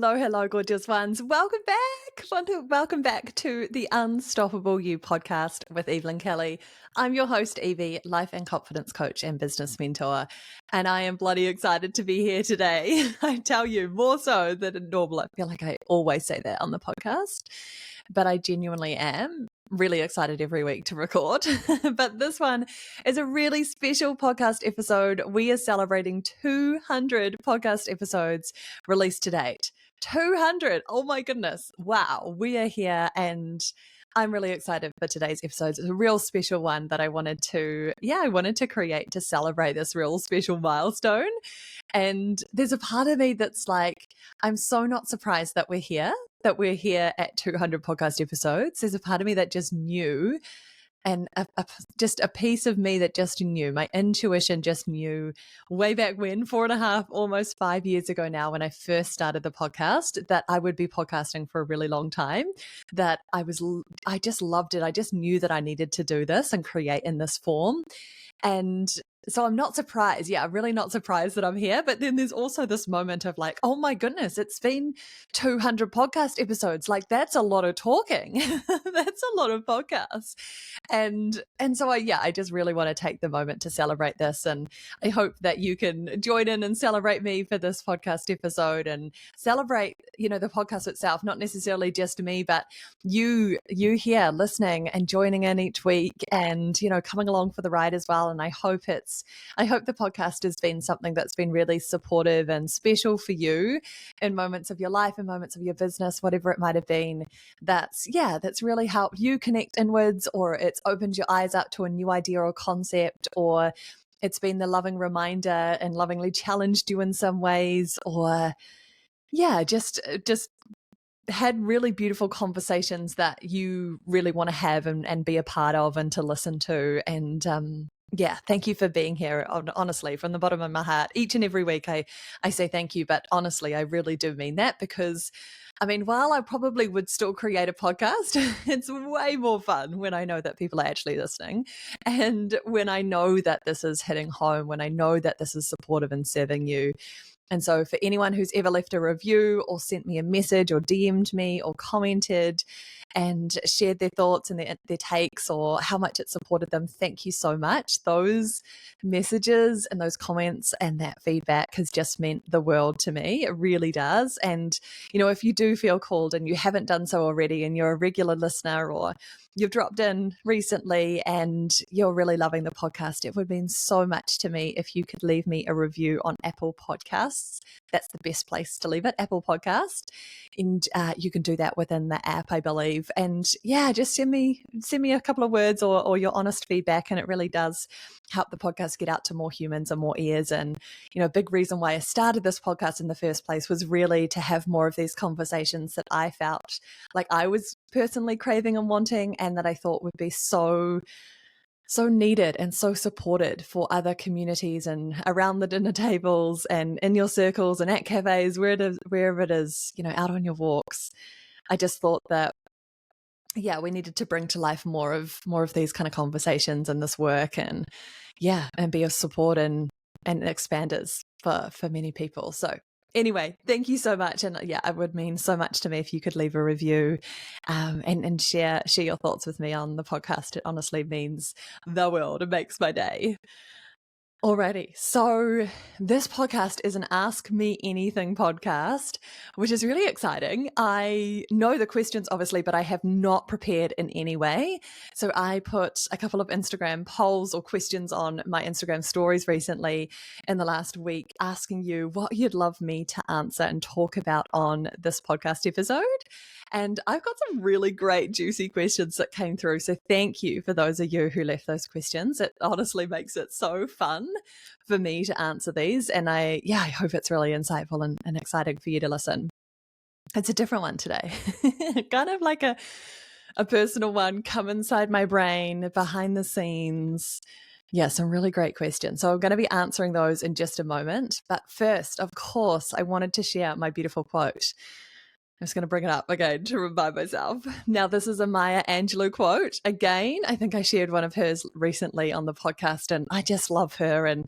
Hello, gorgeous ones. Welcome back. Welcome back to the Unstoppable You podcast with Evelyn Kelly. I'm your host, Evie, life and confidence coach and business mentor, and I am bloody excited to be here today. I tell you, more so than normal. I feel like I always say that on the podcast, but I genuinely am really excited every week to record. But this one is a really special podcast episode. We are celebrating 200 podcast episodes released to date. 200. Oh my goodness. Wow. We are here and I'm really excited for today's episode. It's a real special one that I wanted to create to celebrate this real special milestone. And there's a part of me that's like, I'm so not surprised that we're here at 200 podcast episodes. There's a part of me that just knew, and just a piece of me that just knew, my intuition just knew way back when, 4.5, almost 5 years ago now, when I first started the podcast, that I would be podcasting for a really long time, that I just loved it. I just knew that I needed to do this and create in this form. And so I'm not surprised. Yeah, I'm really not surprised that I'm here. But then there's also this moment of like, oh my goodness, it's been 200 podcast episodes. Like that's a lot of talking. That's a lot of podcasts. And so I just really want to take the moment to celebrate this. And I hope that you can join in and celebrate me for this podcast episode and celebrate, the podcast itself, not necessarily just me, but you here listening and joining in each week and, coming along for the ride as well. And I hope the podcast has been something that's been really supportive and special for you in moments of your life, in moments of your business, whatever it might have been. That's really helped you connect inwards, or it's opened your eyes up to a new idea or concept, or it's been the loving reminder and lovingly challenged you in some ways, or just had really beautiful conversations that you really want to have and be a part of and to listen to. And thank you for being here. Honestly, from the bottom of my heart, each and every week I say thank you. But honestly, I really do mean that, because while I probably would still create a podcast, it's way more fun when I know that people are actually listening, and when I know that this is hitting home, when I know that this is supportive and serving you. And so for anyone who's ever left a review or sent me a message or DM'd me or commented and shared their thoughts and their takes or how much it supported them, thank you so much. Those messages and those comments and that feedback has just meant the world to me. It really does. And, if you do feel called and you haven't done so already and you're a regular listener, or you've dropped in recently and you're really loving the podcast, it would mean so much to me if you could leave me a review on Apple Podcasts. That's the best place to leave it, Apple Podcast. And you can do that within the app, I believe. And just send me a couple of words or your honest feedback. And it really does help the podcast get out to more humans and more ears. And, a big reason why I started this podcast in the first place was really to have more of these conversations that I felt like I was personally craving and wanting, and that I thought would be so needed and so supported for other communities and around the dinner tables and in your circles and at cafes, wherever it is, out on your walks. I just thought that, we needed to bring to life more of these kind of conversations and this work, and be of support and expanders for many people. So anyway, thank you so much. And it would mean so much to me if you could leave a review and share your thoughts with me on the podcast. It honestly means the world. It makes my day. Alrighty, so this podcast is an Ask Me Anything podcast, which is really exciting. I know the questions, obviously, but I have not prepared in any way. So I put a couple of Instagram polls or questions on my Instagram stories recently in the last week, asking you what you'd love me to answer and talk about on this podcast episode. And I've got some really great, juicy questions that came through. So thank you for those of you who left those questions. It honestly makes it so fun for me to answer these. And I hope it's really insightful and exciting for you to listen. It's a different one today, kind of like a personal one, come inside my brain, behind the scenes. Yeah, some really great questions. So I'm going to be answering those in just a moment. But first, of course, I wanted to share my beautiful quote. I'm just going to bring it up again to remind myself. Now, this is a Maya Angelou quote. Again, I think I shared one of hers recently on the podcast, and I just love her. And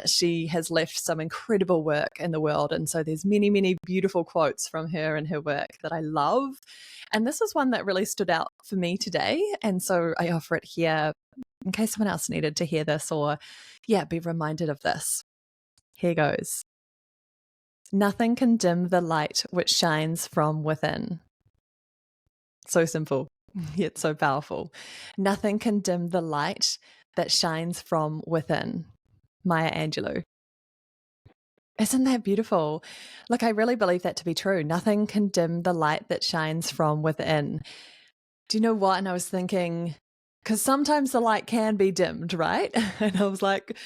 she has left some incredible work in the world. And so there's many, many beautiful quotes from her and her work that I love. And this is one that really stood out for me today. And so I offer it here in case someone else needed to hear this or, be reminded of this. Here goes. Nothing can dim the light which shines from within. So simple, yet so powerful. Nothing can dim the light that shines from within. Maya Angelou. Isn't that beautiful? Look, I really believe that to be true. Nothing can dim the light that shines from within. Do you know what? And I was thinking, because sometimes the light can be dimmed, right? And I was like,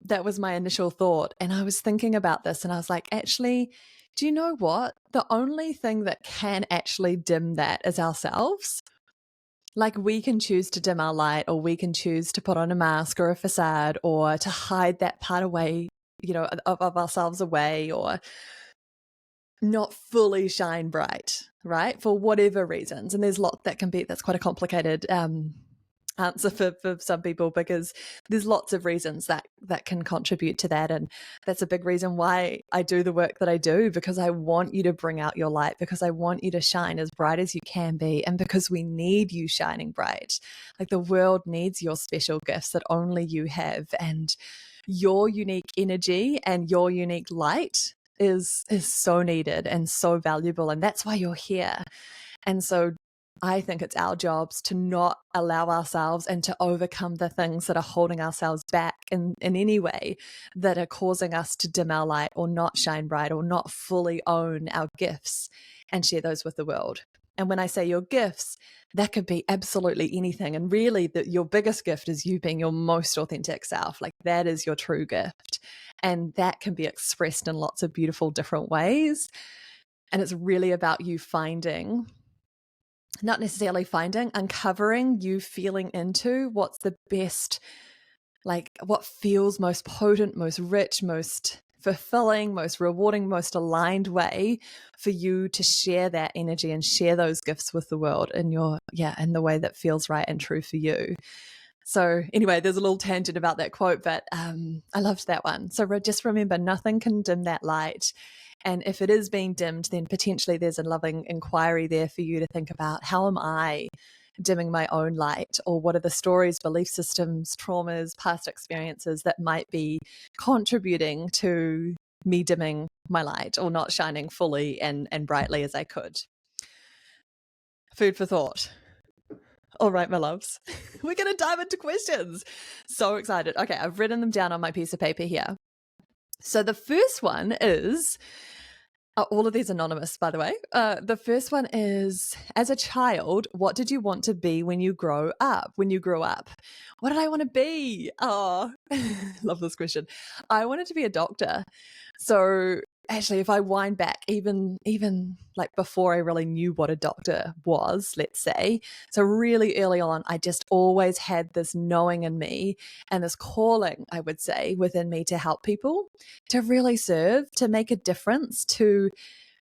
that was my initial thought. And I was thinking about this and I was like, actually, do you know what? The only thing that can actually dim that is ourselves. Like we can choose to dim our light, or we can choose to put on a mask or a facade, or to hide that part away, of ourselves away, or not fully shine bright, right? For whatever reasons. And there's a lot that can be, that's quite a complicated answer for some people, because there's lots of reasons that can contribute to that. And that's a big reason why I do the work that I do, because I want you to bring out your light, because I want you to shine as bright as you can be, and because we need you shining bright. Like the world needs your special gifts that only you have, and your unique energy and your unique light is so needed and so valuable, and that's why you're here. And so I think it's our jobs to not allow ourselves and to overcome the things that are holding ourselves back in any way, that are causing us to dim our light or not shine bright or not fully own our gifts and share those with the world. And when I say your gifts, that could be absolutely anything. And really your biggest gift is you being your most authentic self. Like that is your true gift. And that can be expressed in lots of beautiful different ways. And it's really about you uncovering, you feeling into what's the best, like what feels most potent, most rich, most fulfilling, most rewarding, most aligned way for you to share that energy and share those gifts with the world in the way that feels right and true for you. So anyway, there's a little tangent about that quote, but I loved that one. So just remember, nothing can dim that light. And if it is being dimmed, then potentially there's a loving inquiry there for you to think about, how am I dimming my own light? Or what are the stories, belief systems, traumas, past experiences that might be contributing to me dimming my light or not shining fully and brightly as I could? Food for thought. All right, my loves, we're going to dive into questions. So excited. Okay, I've written them down on my piece of paper here. So the first one is, all of these anonymous, by the way. The first one is, as a child, what did you want to be when you grew up? What did I want to be? Oh, love this question. I wanted to be a doctor. So actually, if I wind back, even like before I really knew what a doctor was, let's say, so really early on, I just always had this knowing in me and this calling, I would say, within me to help people, to really serve, to make a difference, to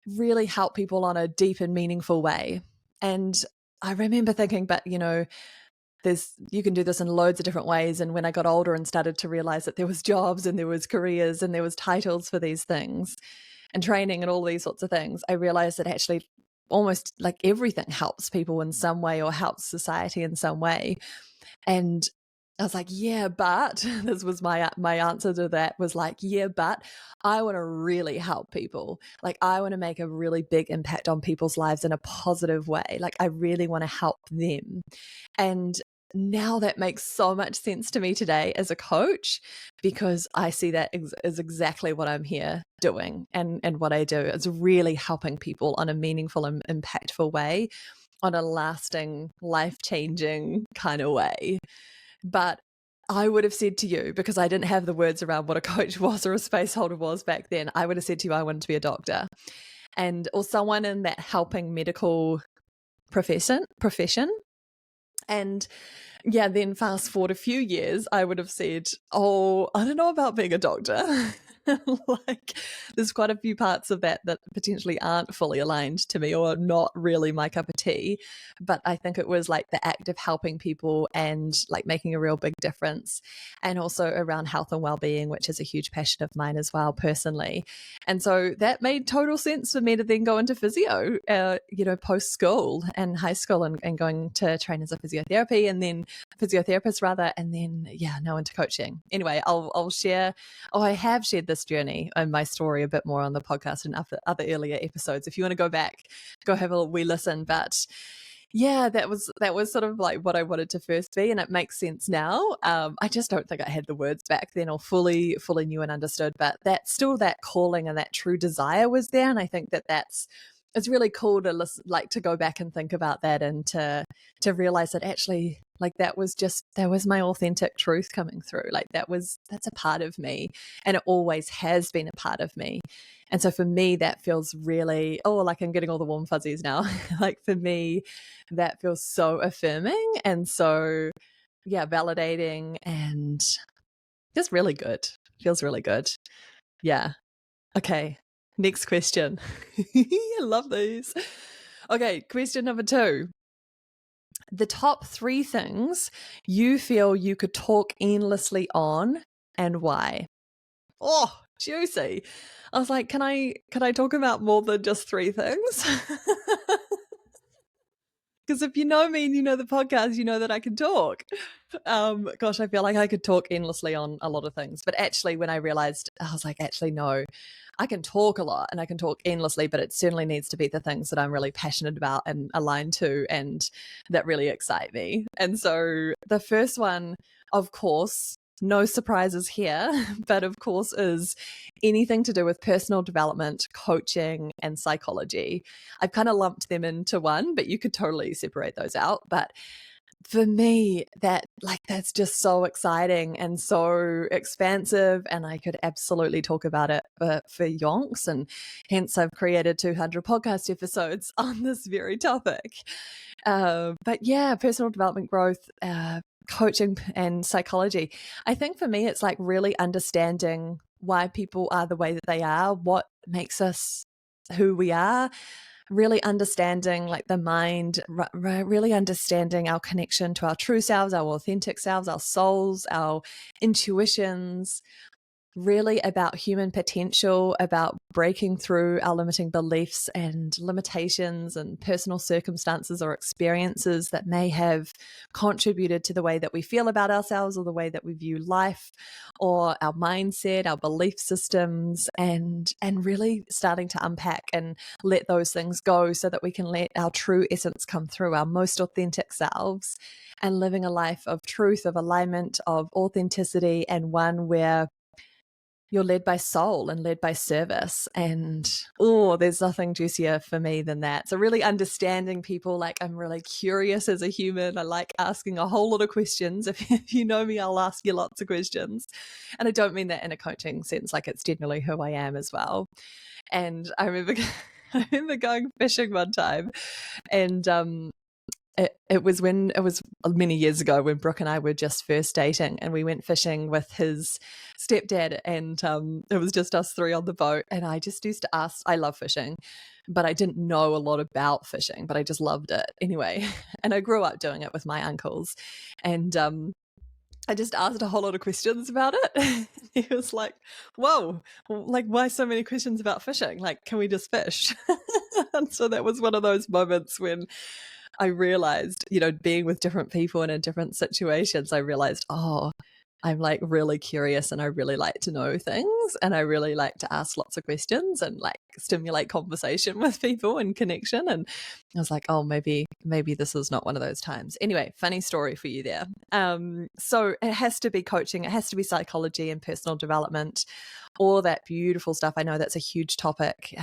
really help people on a deep and meaningful way. And I remember thinking, but you can do this in loads of different ways. And when I got older and started to realize that there was jobs and there was careers and there was titles for these things and training and all these sorts of things, I realized that actually almost like everything helps people in some way or helps society in some way. And I was like, yeah, but this was my answer to that was like, yeah, but I want to really help people. Like I want to make a really big impact on people's lives in a positive way. Like I really want to help them. And now that makes so much sense to me today as a coach, because I see that is exactly what I'm here doing and what I do. It's really helping people on a meaningful and impactful way, on a lasting, life-changing kind of way. But I would have said to you, because I didn't have the words around what a coach was or a space holder was back then, I would have said to you, I wanted to be a doctor or someone in that helping medical profession. And then fast forward a few years, I would have said, oh, I don't know about being a doctor. Like, there's quite a few parts of that that potentially aren't fully aligned to me or not really my cup of tea. But I think it was like the act of helping people and like making a real big difference. And also around health and well-being, which is a huge passion of mine as well, personally. And so that made total sense for me to then go into physio, post school and high school, and going to train as a physiotherapy, and then physiotherapist rather, and then now into coaching. Anyway, I'll share. Oh, I have shared this journey and my story a bit more on the podcast and other earlier episodes. If you want to go back, go have a wee listen. But yeah, that was sort of like what I wanted to first be, and it makes sense now. I just don't think I had the words back then or fully knew and understood, but that still, that calling and that true desire was there, and I think it's really cool to listen, like to go back and think about that, and to realize that actually, like, that was my authentic truth coming through. Like that's a part of me, and it always has been a part of me. And so for me, that feels really, like I'm getting all the warm fuzzies now. Like for me, that feels so affirming and so, validating, and just really good. Feels really good. Yeah. Okay. Next question. I love these. Okay. Question number 2. The top 3 things you feel you could talk endlessly on, and why? Oh, juicy. I was like, can I talk about more than just 3 things? Because if you know me and you know the podcast, you know that I can talk. Gosh, I feel like I could talk endlessly on a lot of things. But actually, when I realized, I was like, actually, no, I can talk a lot and I can talk endlessly, but it certainly needs to be the things that I'm really passionate about and aligned to and that really excite me. And so the first one, of course, no surprises here, but of course, is anything to do with personal development, coaching, and psychology. I've kind of lumped them into one, but you could totally separate those out. But for me, that's just so exciting and so expansive, and I could absolutely talk about it for yonks, and hence I've created 200 podcast episodes on this very topic. But yeah, personal development, growth, coaching, and psychology. I think for me, it's like really understanding why people are the way that they are, what makes us who we are, really understanding like the mind, really understanding our connection to our true selves, our authentic selves, our souls, our intuitions, really about human potential, about breaking through our limiting beliefs and limitations and personal circumstances or experiences that may have contributed to the way that we feel about ourselves or the way that we view life or our mindset, our belief systems, and really starting to unpack and let those things go so that we can let our true essence come through, our most authentic selves, and living a life of truth, of alignment, of authenticity, and one where you're led by soul and led by service. And there's nothing juicier for me than that. So really understanding people, like I'm really curious as a human. I like asking a whole lot of questions. If you know me, I'll ask you lots of questions. And I don't mean that in a coaching sense, like it's generally who I am as well. And I remember going fishing one time, and it was many years ago when Brooke and I were just first dating, and we went fishing with his stepdad, and it was just us 3 on the boat. And I just used to ask, I love fishing, but I didn't know a lot about fishing, but I just loved it anyway. And I grew up doing it with my uncles, and I just asked a whole lot of questions about it. He was like, whoa, like, why so many questions about fishing? Like, can we just fish? And so that was one of those moments when I realized, being with different people and in different situations, I realized, I'm like really curious and I really like to know things, and I really like to ask lots of questions and like stimulate conversation with people and connection. And I was like, maybe this is not one of those times. Anyway, funny story for you there. So it has to be coaching, it has to be psychology and personal development, all that beautiful stuff. I know that's a huge topic.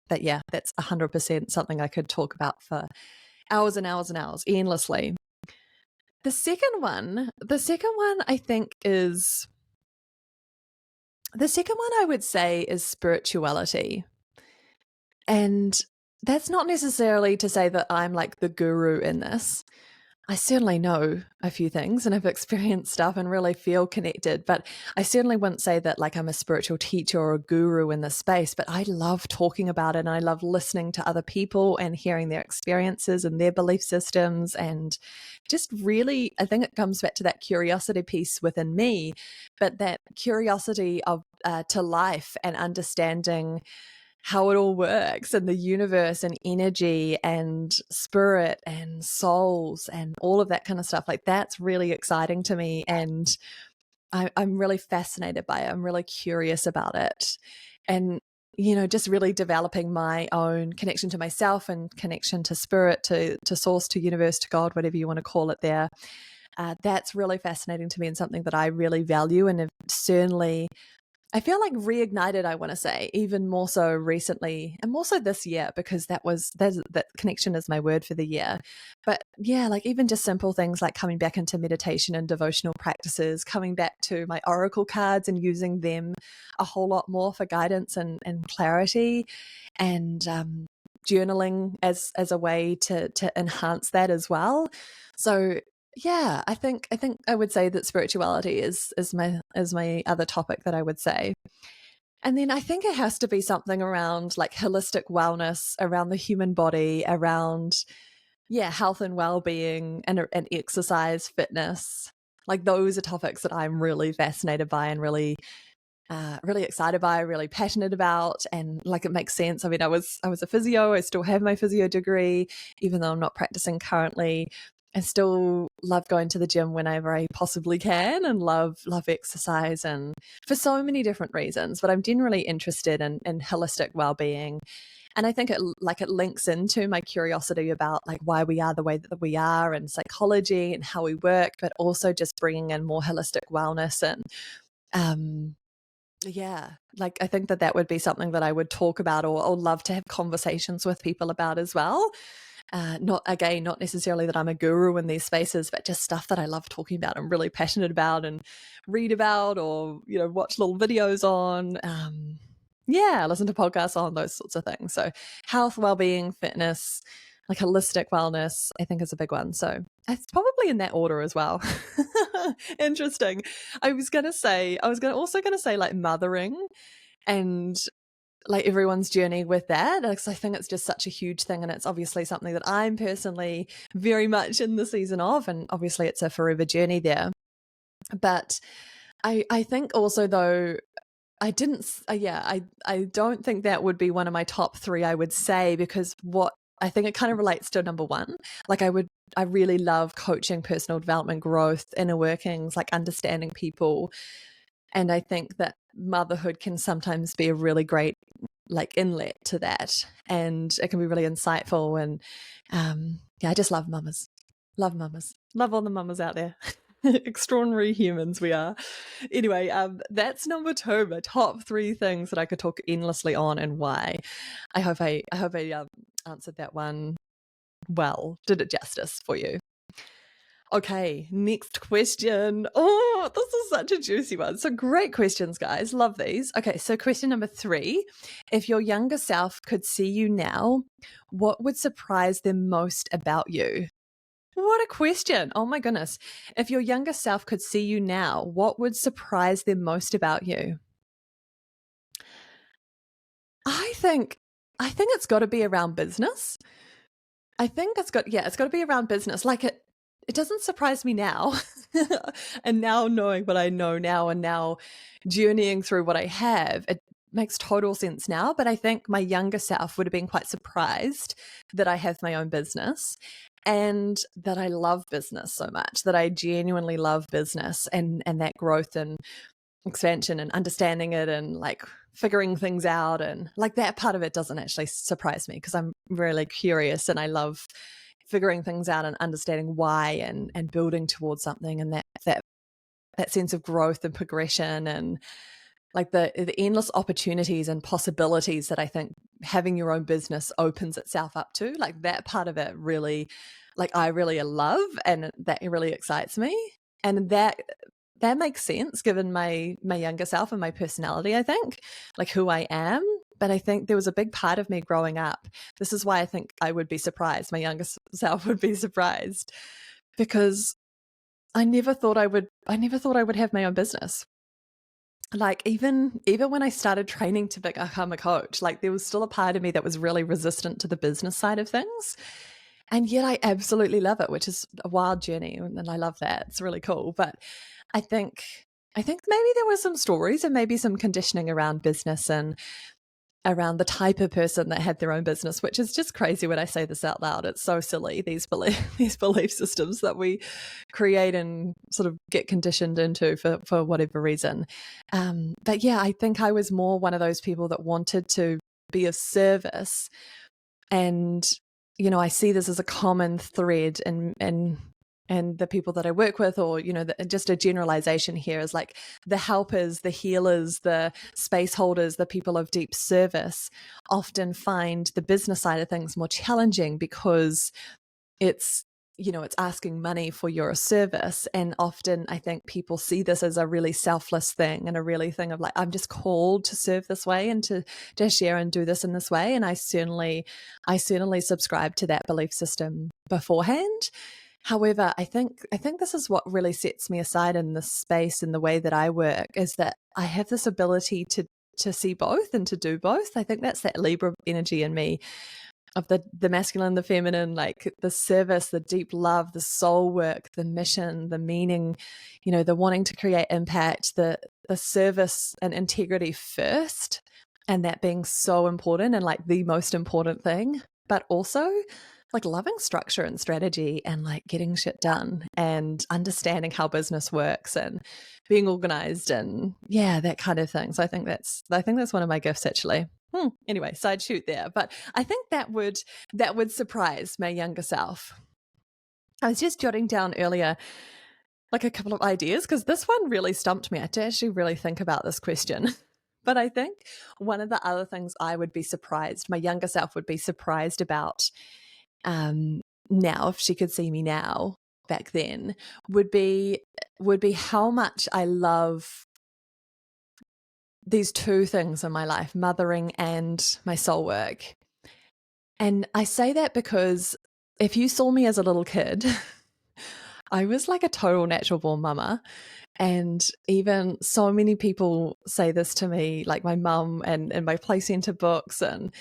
But yeah, that's 100% something I could talk about for hours and hours and hours, endlessly. The second one I think is, I would say, is spirituality. And that's not necessarily to say that I'm like the guru in this. I certainly know a few things and I've experienced stuff and really feel connected, but I certainly wouldn't say that like I'm a spiritual teacher or a guru in this space, but I love talking about it and I love listening to other people and hearing their experiences and their belief systems. And just really, I think it comes back to that curiosity piece within me, but that curiosity of to life and understanding how it all works and the universe and energy and spirit and souls and all of that kind of stuff. Like that's really exciting to me. And I'm really fascinated by it. I'm really curious about it. And, just really developing my own connection to myself and connection to spirit, to source, to universe, to God, whatever you want to call it there. That's really fascinating to me and something that I really value and have certainly I feel like reignited, I want to say, even more so recently and more so this year because that connection is my word for the year. But yeah, like even just simple things like coming back into meditation and devotional practices, coming back to my oracle cards and using them a whole lot more for guidance and clarity, and journaling as a way to enhance that as well. So yeah, I think I would say that spirituality is my other topic that I would say. And then I think it has to be something around like holistic wellness, around the human body, around health and well-being and exercise, fitness. Like those are topics that I'm really fascinated by and really excited by, really passionate about, and like it makes sense. I mean, I was a physio. I still have my physio degree, even though I'm not practicing currently. I still love going to the gym whenever I possibly can, and love exercise, and for so many different reasons. But I'm generally interested in holistic well-being, and I think it links into my curiosity about like why we are the way that we are, and psychology and how we work, but also just bringing in more holistic wellness and yeah, like I think that would be something that I would talk about or love to have conversations with people about as well. Not necessarily that I'm a guru in these spaces, but just stuff that I love talking about. I'm really passionate about and read about, or watch little videos on. Listen to podcasts on, those sorts of things. So health, well-being, fitness, like holistic wellness, I think is a big one. So it's probably in that order as well. Interesting. I was also gonna say like mothering and like everyone's journey with that, because I think it's just such a huge thing, and it's obviously something that I'm personally very much in the season of, and obviously it's a forever journey there. But I think also though I didn't I don't think that would be one of my top three, I would say, because what I think it kind of relates to number one. Like I really love coaching, personal development, growth, inner workings, like understanding people. And I think that motherhood can sometimes be a really great like inlet to that, and it can be really insightful. And I just love mamas, love all the mamas out there. Extraordinary humans we are. Anyway, that's number two, my top three things that I could talk endlessly on and why. I hope I answered that one well, did it justice for you. Okay, next question. Oh, this is such a juicy one. So great questions, guys. Love these. Okay, so question number 3. If your younger self could see you now, what would surprise them most about you? What a question. Oh my goodness. If your younger self could see you now, what would surprise them most about you? I think it's got to be around business. I think it's got to be around business. Like it doesn't surprise me now. And now knowing what I know now and now journeying through what I have, it makes total sense now. But I think my younger self would have been quite surprised that I have my own business and that I love business so much, that I genuinely love business and that growth and expansion and understanding it and like figuring things out, and like that part of it doesn't actually surprise me because I'm really curious and I love figuring things out and understanding why and building towards something, and that sense of growth and progression and like the endless opportunities and possibilities that I think having your own business opens itself up to. Like that part of it really, like I really love, and that really excites me. And that makes sense given my younger self and my personality, I think, like who I am. But I think there was a big part of me growing up. This is why I think I would be surprised. My younger self would be surprised because I never thought I would have my own business. Like even when I started training to become a coach, like there was still a part of me that was really resistant to the business side of things. And yet I absolutely love it, which is a wild journey. And I love that. It's really cool. But I think maybe there were some stories and maybe some conditioning around business and around the type of person that had their own business, which is just crazy when I say this out loud. It's so silly, these belief systems that we create and sort of get conditioned into for whatever reason. But yeah, I think I was more one of those people that wanted to be of service. And, you know, I see this as a common thread and the people that I work with, or, you know, just a generalization here is like the helpers, the healers, the space holders, the people of deep service often find the business side of things more challenging because it's, you know, it's asking money for your service. And often I think people see this as a really selfless thing and a really thing of like, I'm just called to serve this way and to share and do this in this way. And I certainly subscribe to that belief system beforehand. However, I think this is what really sets me aside in this space and the way that I work, is that I have this ability to see both and to do both. I think that's that Libra energy in me, of the masculine, the feminine, like the service, the deep love, the soul work, the mission, the meaning, you know, the wanting to create impact, the service and integrity first, and that being so important and like the most important thing, but also like loving structure and strategy and like getting shit done and understanding how business works and being organized and yeah, that kind of thing. So I think that's one of my gifts actually. Anyway, side shoot there, but I think that would surprise my younger self. I was just jotting down earlier like a couple of ideas because this one really stumped me. I had to actually really think about this question. But I think one of the other things I would be surprised, my younger self would be surprised about now, if she could see me now, back then, would be how much I love these two things in my life, mothering and my soul work. And I say that because if you saw me as a little kid, I was like a total natural born mama. And even so many people say this to me, like my mum and my play center books and,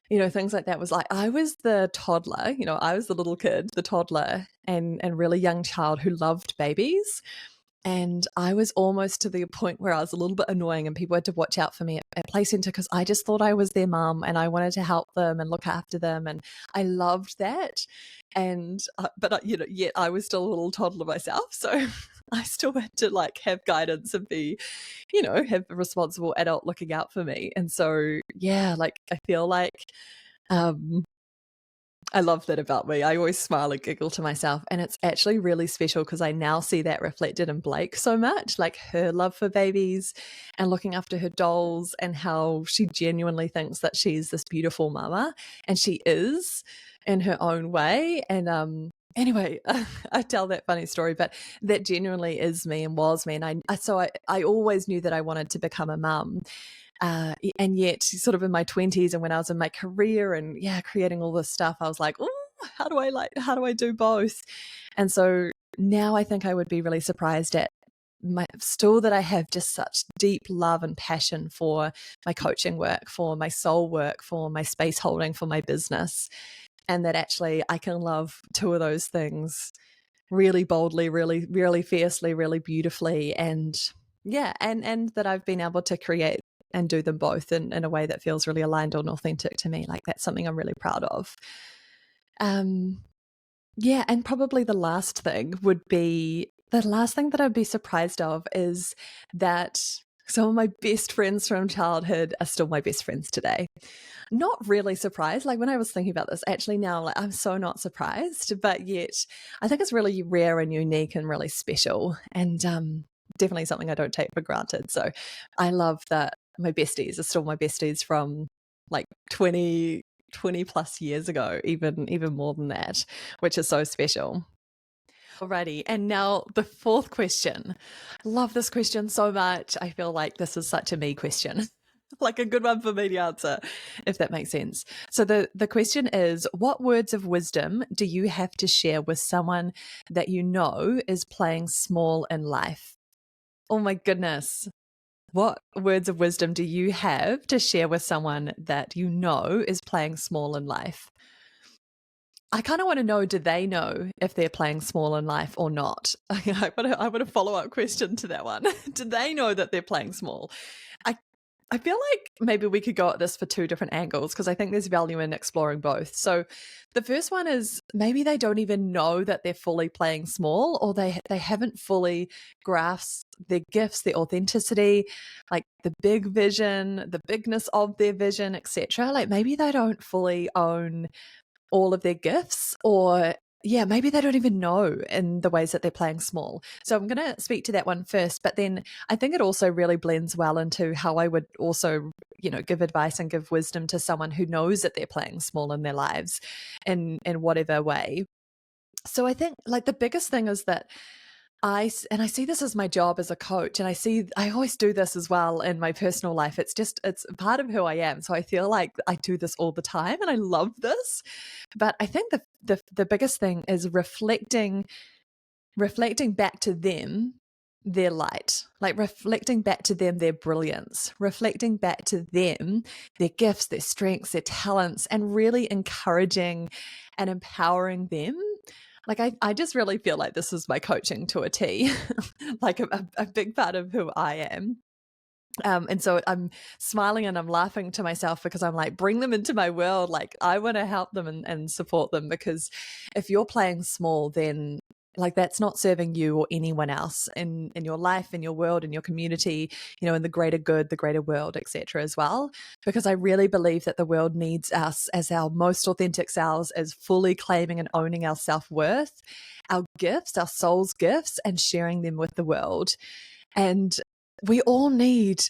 you know, things like that, was like, I was the toddler, you know, I was the little kid, the toddler and really young child who loved babies. And I was almost to the point where I was a little bit annoying and people had to watch out for me at play center because I just thought I was their mum and I wanted to help them and look after them. And I loved that. And, but you know, yet I was still a little toddler myself. So I still had to like have guidance and be, you know, have a responsible adult looking out for me. And so, yeah, like I feel like, I love that about me. I always smile and giggle to myself. And it's actually really special because I now see that reflected in Blake so much, like her love for babies and looking after her dolls and how she genuinely thinks that she's this beautiful mama. And she is in her own way. And anyway, I tell that funny story, but that genuinely is me and was me. And I always knew that I wanted to become a mum. And yet sort of in my 20s and when I was in my career and yeah, creating all this stuff, I was like, oh, how do I do both? And so now I think I would be really surprised at still that I have just such deep love and passion for my coaching work, for my soul work, for my space holding, for my business. And that actually I can love two of those things really boldly, really, really fiercely, really beautifully. And yeah, and that I've been able to create and do them both in a way that feels really aligned and authentic to me. Like that's something I'm really proud of. Yeah, and probably the last thing that I'd be surprised of is that some of my best friends from childhood are still my best friends today. Not really surprised. Like when I was thinking about this, actually now like I'm so not surprised, but yet I think it's really rare and unique and really special. And definitely something I don't take for granted. So I love that my besties are still my besties from like 20 plus years ago, even more than that, which is so special. Alrighty, and now the fourth question. I love this question so much. I feel like this is such a me question. Like a good one for me to answer, if that makes sense. So the question is, what words of wisdom do you have to share with someone that you know is playing small in life? Oh my goodness. What words of wisdom do you have to share with someone that you know is playing small in life? I kind of want to know, do they know if they're playing small in life or not? I want a follow-up question to that one. Do they know that they're playing small? I I feel like maybe we could go at this for two different angles because I think there's value in exploring both. So the first one is maybe they don't even know that they're fully playing small, or they haven't fully grasped their gifts, their authenticity, like the big vision, the bigness of their vision, etc. Like maybe they don't fully own all of their gifts, or yeah, maybe they don't even know in the ways that they're playing small. So I'm going to speak to that one first, but then I think it also really blends well into how I would also, give advice and give wisdom to someone who knows that they're playing small in their lives in whatever way. So I think like the biggest thing is that I see this as my job as a coach, and I always do this as well in my personal life. It's part of who I am. So I feel like I do this all the time and I love this. But I think the biggest thing is reflecting back to them their light, like reflecting back to them their brilliance, reflecting back to them their gifts, their strengths, their talents, and really encouraging and empowering them. Like I just really feel like this is my coaching to a T, like a big part of who I am. And so I'm smiling and I'm laughing to myself because I'm like, bring them into my world. Like I want to help them and support them, because if you're playing small, then like that's not serving you or anyone else in your life, in your world, in your community, in the greater good, the greater world, etc. as well. Because I really believe that the world needs us as our most authentic selves, as fully claiming and owning our self-worth, our gifts, our soul's gifts, and sharing them with the world. And we all need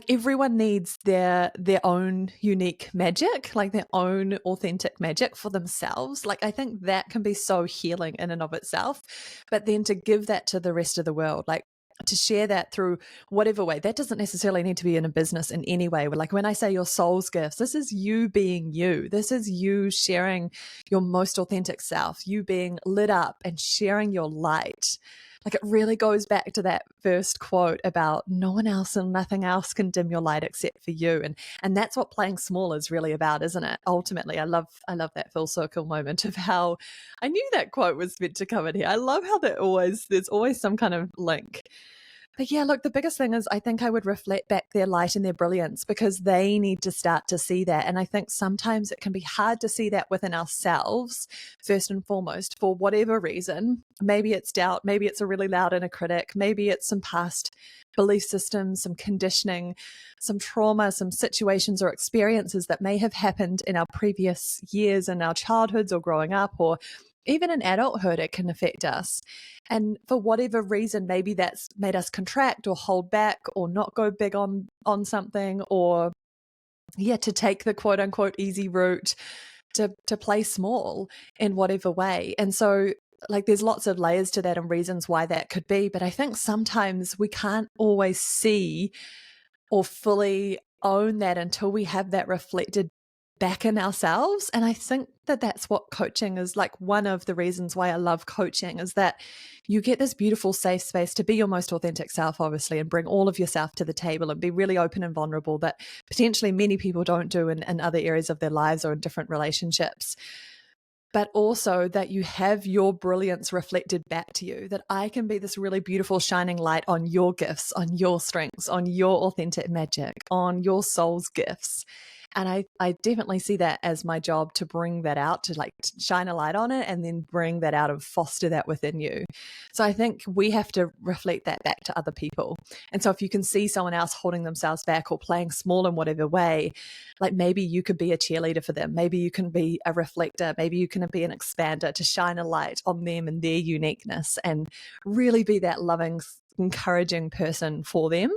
everyone needs their own unique magic, like their own authentic magic for themselves. Like I think that can be so healing in and of itself, but then to give that to the rest of the world, like to share that through whatever way, that doesn't necessarily need to be in a business in any way. But like when I say your soul's gifts, this is you being you. This is you sharing your most authentic self, you being lit up and sharing your light. Like it really goes back to that first quote about no one else and nothing else can dim your light except for you. And that's what playing small is really about, isn't it? Ultimately, I love that full circle moment of how I knew that quote was meant to come in here. I love how there's always some kind of link. But yeah, look, the biggest thing is I think I would reflect back their light and their brilliance, because they need to start to see that. And I think sometimes it can be hard to see that within ourselves, first and foremost, for whatever reason. Maybe it's doubt, maybe it's a really loud inner critic, maybe it's some past belief systems, some conditioning, some trauma, some situations or experiences that may have happened in our previous years, in our childhoods or growing up, or even in adulthood, it can affect us. And for whatever reason, maybe that's made us contract or hold back or not go big on something, or to take the quote unquote easy route, to play small in whatever way. And so like there's lots of layers to that and reasons why that could be. But I think sometimes we can't always see or fully own that until we have that reflected back in ourselves. And I think that that's what coaching is. Like one of the reasons why I love coaching is that you get this beautiful safe space to be your most authentic self, obviously, and bring all of yourself to the table and be really open and vulnerable, that potentially many people don't do in other areas of their lives or in different relationships. But also that you have your brilliance reflected back to you, that I can be this really beautiful shining light on your gifts, on your strengths, on your authentic magic, on your soul's gifts. And I definitely see that as my job, to bring that out, to shine a light on it and then bring that out and foster that within you. So I think we have to reflect that back to other people. And so if you can see someone else holding themselves back or playing small in whatever way, like maybe you could be a cheerleader for them. Maybe you can be a reflector. Maybe you can be an expander to shine a light on them and their uniqueness and really be that loving, encouraging person for them.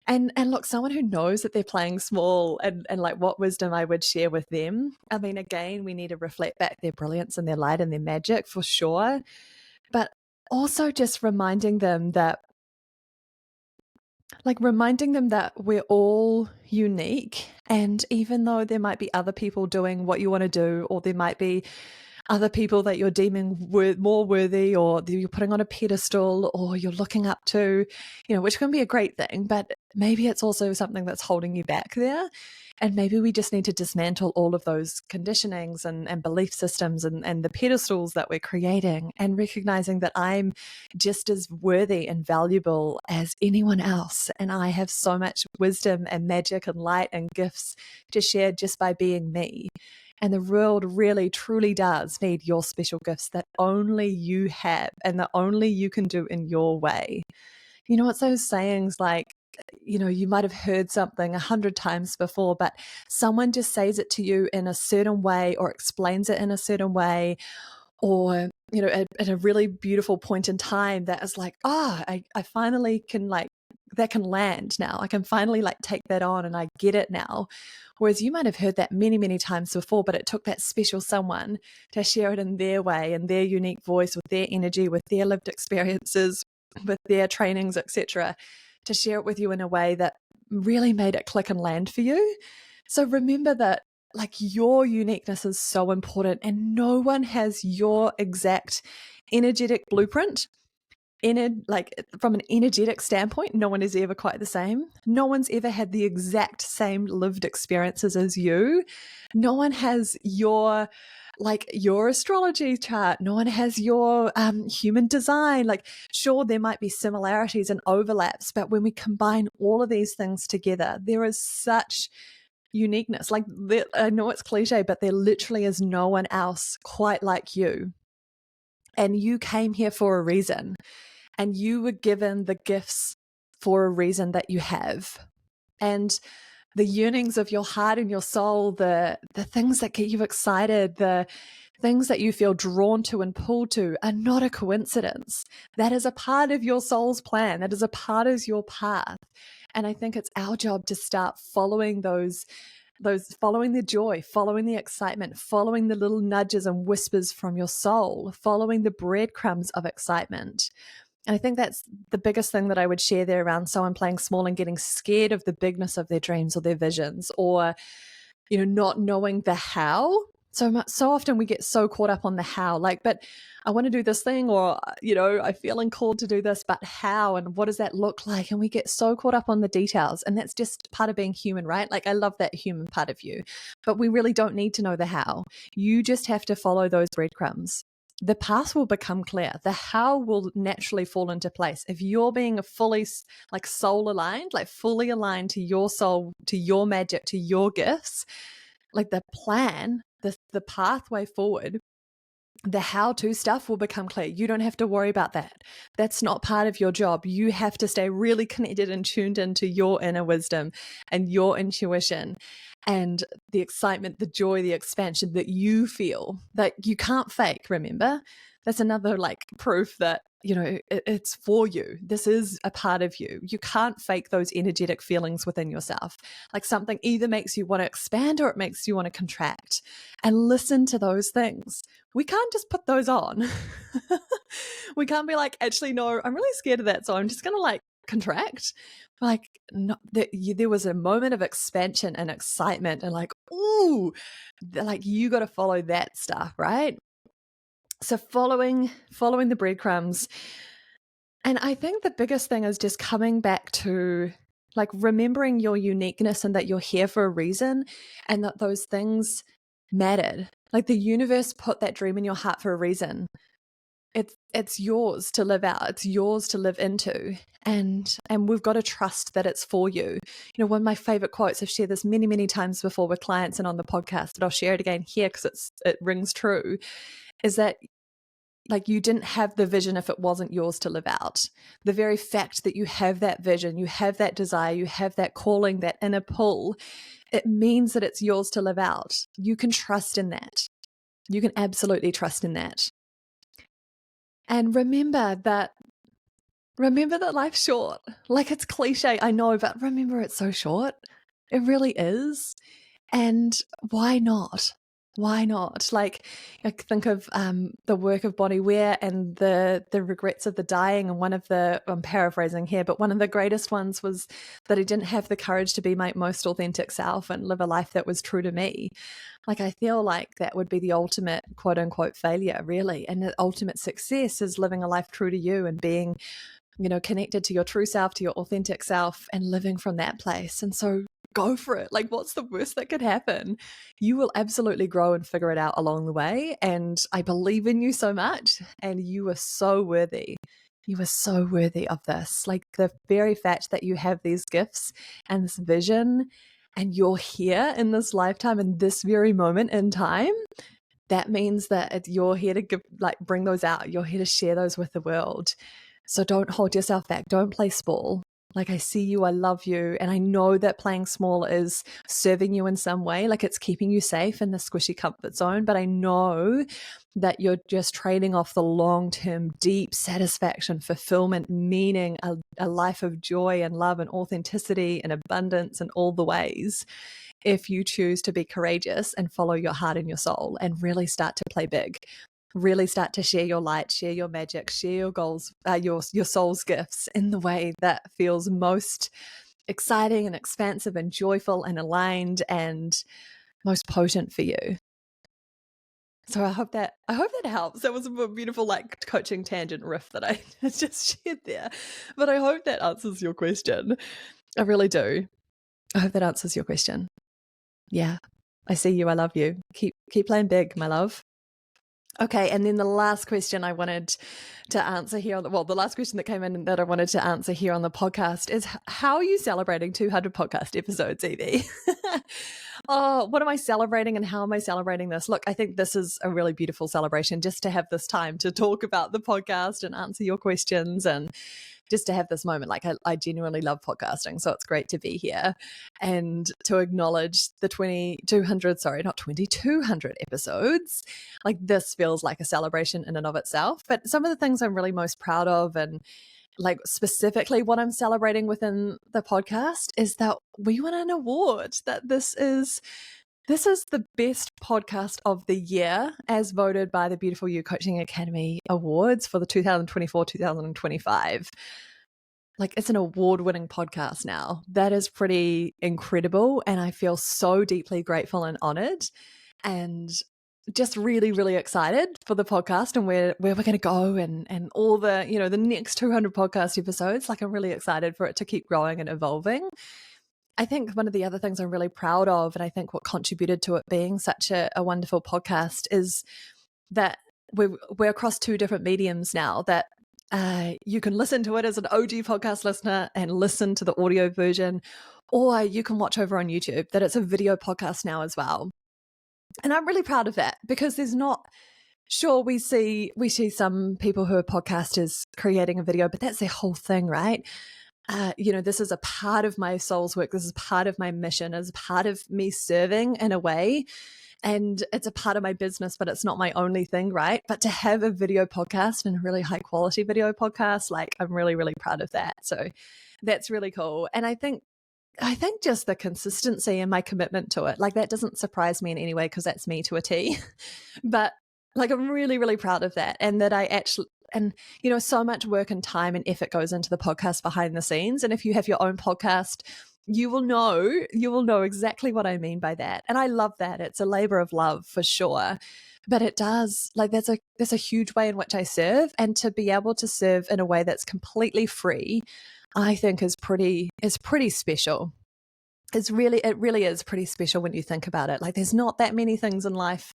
And look, someone who knows that they're playing small, and like what wisdom I would share with them. I mean, again, we need to reflect back their brilliance and their light and their magic for sure. But also just reminding them that Like reminding them that we're all unique. And even though there might be other people doing what you want to do, or there might be other people that you're deeming more worthy, or that you're putting on a pedestal, or you're looking up to, which can be a great thing, but maybe it's also something that's holding you back there. And maybe we just need to dismantle all of those conditionings and belief systems and the pedestals that we're creating, and recognizing that I'm just as worthy and valuable as anyone else. And I have so much wisdom and magic and light and gifts to share just by being me. And the world really, truly does need your special gifts that only you have and that only you can do in your way. It's those sayings like, you might have heard something 100 times before, but someone just says it to you in a certain way or explains it in a certain way, or, at a really beautiful point in time that is like, I finally can that can land now. I can finally take that on and I get it now. Whereas you might have heard that many, many times before, but it took that special someone to share it in their way, in their unique voice, with their energy, with their lived experiences, with their trainings, etc., to share it with you in a way that really made it click and land for you. So remember that your uniqueness is so important, and no one has your exact energetic blueprint. From an energetic standpoint, no one is ever quite the same. No one's ever had the exact same lived experiences as you. No one has your astrology chart. No one has your human design. Sure, there might be similarities and overlaps, but when we combine all of these things together, there is such uniqueness. I know it's cliche, but there literally is no one else quite like you. And you came here for a reason. And you were given the gifts for a reason that you have. And the yearnings of your heart and your soul, the things that get you excited, the things that you feel drawn to and pulled to, are not a coincidence. That is a part of your soul's plan. That is a part of your path. And I think it's our job to start following those following the joy, following the excitement, following the little nudges and whispers from your soul, following the breadcrumbs of excitement. And I think that's the biggest thing that I would share there around someone playing small and getting scared of the bigness of their dreams or their visions, or, not knowing the how. So often we get so caught up on the how, but I want to do this thing, or, I'm feeling called to do this, but how, and what does that look like? And we get so caught up on the details, and that's just part of being human, right? I love that human part of you, but we really don't need to know the how. You just have to follow those breadcrumbs. The path will become clear. The how will naturally fall into place. If you're being fully soul aligned, fully aligned to your soul, to your magic, to your gifts, the plan, the pathway forward, the how-to stuff will become clear. You don't have to worry about that. That's not part of your job. You have to stay really connected and tuned into your inner wisdom and your intuition and the excitement, the joy, the expansion that you feel, that you can't fake. Remember, that's another proof that it's for you. This is a part of you. You can't fake those energetic feelings within yourself. Something either makes you want to expand or it makes you want to contract. And listen to those things. We can't just put those on. We can't be actually, no, I'm really scared of that, so I'm just going to contract. No, there was a moment of expansion and excitement and ooh, you got to follow that stuff, right? So following the breadcrumbs. And I think the biggest thing is just coming back to remembering your uniqueness and that you're here for a reason, and that those things mattered. The universe put that dream in your heart for a reason. It's yours to live out. It's yours to live into. And we've got to trust that it's for you. One of my favorite quotes, I've shared this many, many times before with clients and on the podcast, but I'll share it again here because it rings true, is that you didn't have the vision if it wasn't yours to live out. The very fact that you have that vision, you have that desire, you have that calling, that inner pull, it means that it's yours to live out. You can trust in that. You can absolutely trust in that. And remember that life's short. It's cliche, I know, but remember it's so short. It really is. And why not? Why not? Like, I think of the work of Bonnie Ware and the regrets of the dying, and one of the, I'm paraphrasing here, but one of the greatest ones was that I didn't have the courage to be my most authentic self and live a life that was true to me. Like, I feel like that would be the ultimate quote unquote failure, really. And the ultimate success is living a life true to you and being, connected to your true self, to your authentic self, and living from that place. And so go for it. Like, what's the worst that could happen? You will absolutely grow and figure it out along the way. And I believe in you so much. And you are so worthy. You are so worthy of this. Like, the very fact that you have these gifts and this vision and you're here in this lifetime, in this very moment in time, that means that you're here to give, like, bring those out. You're here to share those with the world. So don't hold yourself back. Don't play small. Like, I see you, I love you. And I know that playing small is serving you in some way. Like, it's keeping you safe in the squishy comfort zone. But I know that you're just trading off the long-term deep satisfaction, fulfillment, meaning, a life of joy and love and authenticity and abundance in all the ways, if you choose to be courageous and follow your heart and your soul and really start to play big. Really start to share your light, share your magic, share your goals, your soul's gifts in the way that feels most exciting and expansive and joyful and aligned and most potent for you. So I hope that helps. That was a beautiful, like, coaching tangent riff that I just shared there. But I hope that answers your question. I really do. I hope that answers your question. Yeah. I see you. I love you. Keep playing big, my love. Okay, and then the last question I wanted to answer here, the last question that came in that I wanted to answer here on the podcast is, how are you celebrating 200 podcast episodes, Evie? Oh, what am I celebrating and how am I celebrating this? Look, I think this is a really beautiful celebration, just to have this time to talk about the podcast and answer your questions, and just to have this moment. Like, I genuinely love podcasting, so it's great to be here and to acknowledge the 2,200 episodes. Like, this feels like a celebration in and of itself. But some of the things I'm really most proud of, and like specifically what I'm celebrating within the podcast, is that we won an award. That this is the best podcast of the year, as voted by the Beautiful You Coaching Academy Awards for the 2024-2025. Like, it's an award-winning podcast now. That is pretty incredible. And I feel so deeply grateful and honored, and just really, really excited for the podcast and where we're going to go, and all the, the next 200 podcast episodes. Like, I'm really excited for it to keep growing and evolving. I think one of the other things I'm really proud of, and I think what contributed to it being such a wonderful podcast, is that we're across two different mediums now. That you can listen to it as an OG podcast listener and listen to the audio version, or you can watch over on YouTube. That it's a video podcast now as well. And I'm really proud of that, because there's not, sure, we see some people who are podcasters creating a video, but that's their whole thing, right? This is a part of my soul's work. This is part of my mission, as part of me serving in a way. And it's a part of my business, but it's not my only thing, right? But to have a video podcast, and a really high quality video podcast, like, I'm really, really proud of that. So that's really cool. And I think just the consistency and my commitment to it, like, that doesn't surprise me in any way, because that's me to a T. But like, I'm really, really proud of that. And that I actually, and so much work and time and effort goes into the podcast behind the scenes. And if you have your own podcast, you will know exactly what I mean by that. And I love that. It's a labor of love for sure. But it does, like, there's a huge way in which I serve, and to be able to serve in a way that's completely free, I think is pretty special. It really is pretty special when you think about it. Like, there's not that many things in life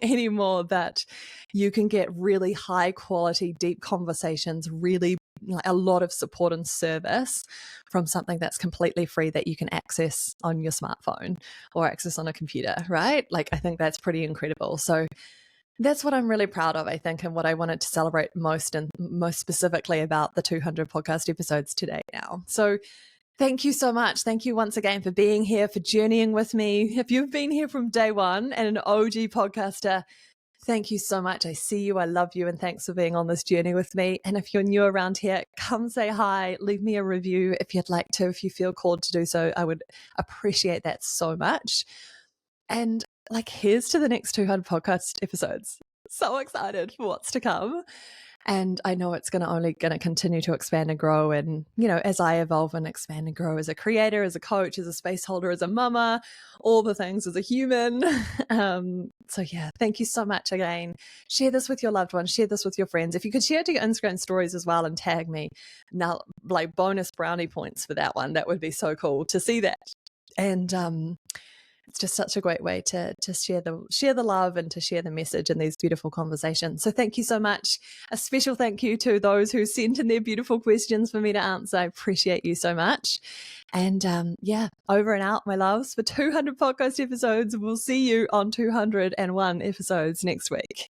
anymore that you can get really high quality, deep conversations, really, like, a lot of support and service from something that's completely free, that you can access on your smartphone or access on a computer, right? Like, I think that's pretty incredible. So that's what I'm really proud of, I think, and what I wanted to celebrate most, and most specifically about the 200 podcast episodes today now. So thank you so much. Thank you once again for being here, for journeying with me. If you've been here from day one and an OG podcaster, thank you so much. I see you, I love you, and thanks for being on this journey with me. And if you're new around here, come say hi, leave me a review if you'd like to, if you feel called to do so. I would appreciate that so much. And like, here's to the next 200 podcast episodes. So excited for what's to come. And I know it's only going to continue to expand and grow. And, as I evolve and expand and grow as a creator, as a coach, as a space holder, as a mama, all the things as a human. So yeah, thank you so much again. Share this with your loved ones, share this with your friends. If you could share it to your Instagram stories as well and tag me, now, like, bonus brownie points for that one. That would be so cool to see that. And, it's just such a great way to share the love and to share the message in these beautiful conversations. So thank you so much. A special thank you to those who sent in their beautiful questions for me to answer. I appreciate you so much. And over and out, my loves, for 200 podcast episodes. We'll see you on 201 episodes next week.